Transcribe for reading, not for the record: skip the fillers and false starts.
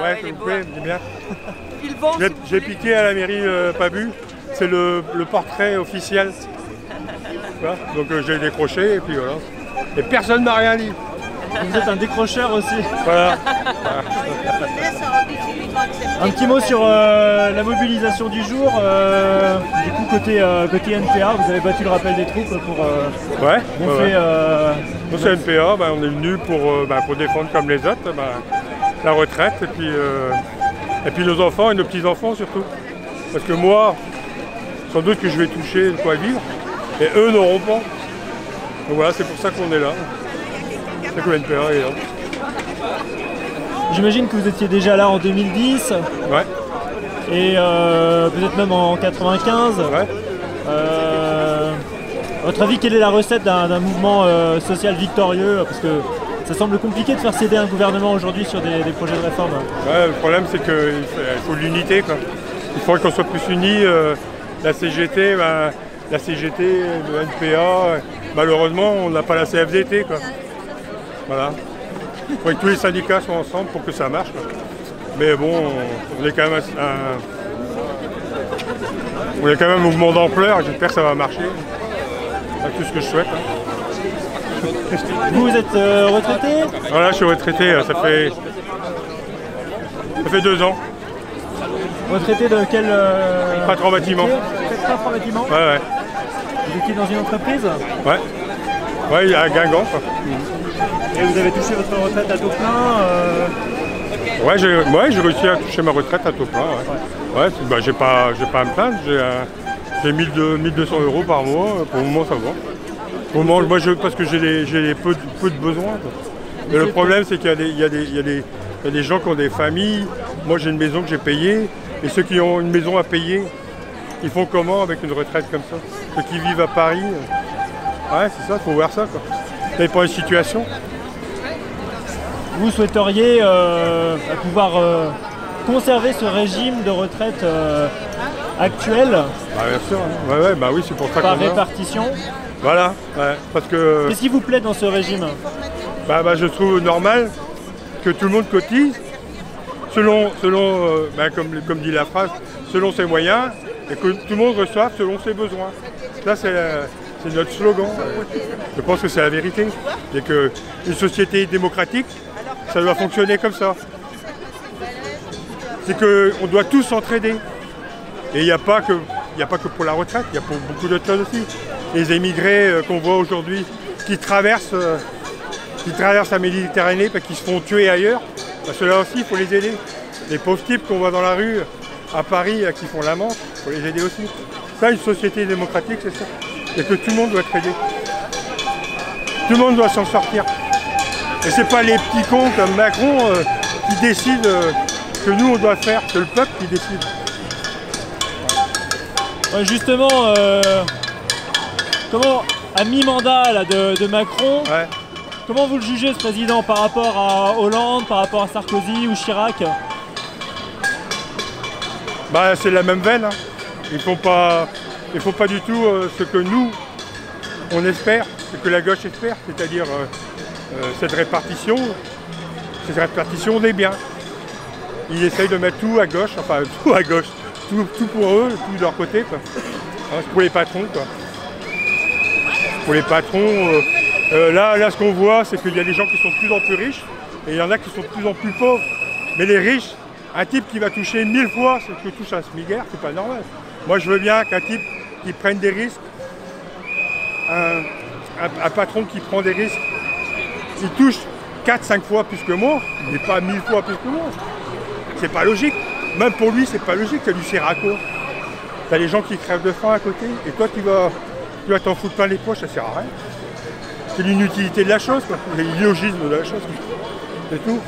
ouais, s'il vous plaît, c'est bien. Il vend, J'ai piqué à la mairie pas bu. C'est le portrait officiel. Voilà. Donc j'ai décroché et puis voilà. Et personne m'a rien dit. Vous êtes un décrocheur aussi. Voilà. Un petit mot sur la mobilisation du jour. Du coup, côté NPA, vous avez battu le rappel des troupes pour Ouais. gonfler. Nous, c'est NPA, on est venu pour défendre comme les autres la retraite et puis nos enfants et nos petits-enfants surtout. Parce que moi, sans doute que je vais toucher de quoi vivre et eux n'auront pas. Donc voilà, c'est pour ça qu'on est là. C'est que NPA est là. J'imagine que vous étiez déjà là en 2010. Ouais. Et peut-être même en 95. Ouais. À votre avis, quelle est la recette d'un mouvement social victorieux? Parce que ça semble compliqué de faire céder un gouvernement aujourd'hui sur des projets de réforme. Ouais, le problème c'est qu'il faut l'unité, quoi. Il faudrait qu'on soit plus unis. La CGT, le NPA, malheureusement on n'a pas la CFDT, quoi. Voilà. Il faut que tous les syndicats soient ensemble pour que ça marche, quoi. Mais bon, on est quand même un mouvement d'ampleur, j'espère que ça va marcher. C'est tout ce que je souhaite. Vous êtes retraité? Voilà, je suis retraité, ça fait 2 ans. Retraité de quel Patron bâtiment. Patron bâtiment? Ouais. Vous étiez dans une entreprise? Ouais. Ouais, à Guingamp, quoi. Et vous avez touché votre retraite à taux plein Ouais, j'ai réussi à toucher ma retraite à taux plein. Ouais, j'ai pas à me plaindre. J'ai 1200 € par mois. Pour le moment, ça va. Pour le moment, parce que j'ai peu de besoins, quoi. Mais le problème, c'est qu'il y a des gens qui ont des familles. Moi, j'ai une maison que j'ai payée. Et ceux qui ont une maison à payer, ils font comment avec une retraite comme ça? Ceux qui vivent à Paris, ouais, c'est ça, il faut voir ça, quoi. Ça dépend des situations. Vous souhaiteriez pouvoir conserver ce régime de retraite actuel? Bien sûr, hein. Oui, c'est pour ça qu'on par répartition. Voilà, ouais, parce que... Qu'est-ce qui vous plaît dans ce régime? Je trouve normal que tout le monde cotise selon comme dit la phrase, selon ses moyens, et que tout le monde reçoive selon ses besoins. Là, c'est notre slogan. Je pense que c'est la vérité. Et qu'une société démocratique, ça doit fonctionner comme ça. C'est qu'on doit tous s'entraider. Et il n'y a pas que pour la retraite, il y a pour beaucoup d'autres choses aussi. Les émigrés qu'on voit aujourd'hui qui traversent la Méditerranée parce qu'ils se font tuer ailleurs, ceux-là aussi, il faut les aider. Les pauvres types qu'on voit dans la rue à Paris qui font la manche, il faut les aider aussi. Ça, une société démocratique, c'est ça. Et que tout le monde doit être aidé. Tout le monde doit s'en sortir. Et c'est pas les petits cons comme Macron qui décident que nous on doit faire, c'est le peuple qui décide. Ouais, justement, comment, à mi-mandat de Macron, ouais. Comment vous le jugez ce président par rapport à Hollande, par rapport à Sarkozy ou Chirac? C'est la même veine, hein. Ils font pas du tout ce que nous on espère, ce que la gauche espère, c'est-à-dire cette répartition des biens. Ils essayent de mettre tout à gauche, enfin tout à gauche, tout pour eux, tout de leur côté, quoi. Hein, pour les patrons, quoi. Pour les patrons, là ce qu'on voit, c'est qu'il y a des gens qui sont de plus en plus riches et il y en a qui sont de plus en plus pauvres. Mais les riches, un type qui va toucher 1000 fois ce que touche un smigaire, c'est pas normal. Moi je veux bien qu'un type qui prenne des risques, un patron qui prend des risques, il touche 4-5 fois plus que moi, mais pas 1000 fois plus que moi. C'est pas logique. Même pour lui, c'est pas logique, ça lui sert à quoi? T'as des gens qui crèvent de faim à côté, et toi tu vas t'en foutre plein les poches, ça sert à rien. C'est l'inutilité de la chose, quoi. L'illogisme de la chose, c'est tout.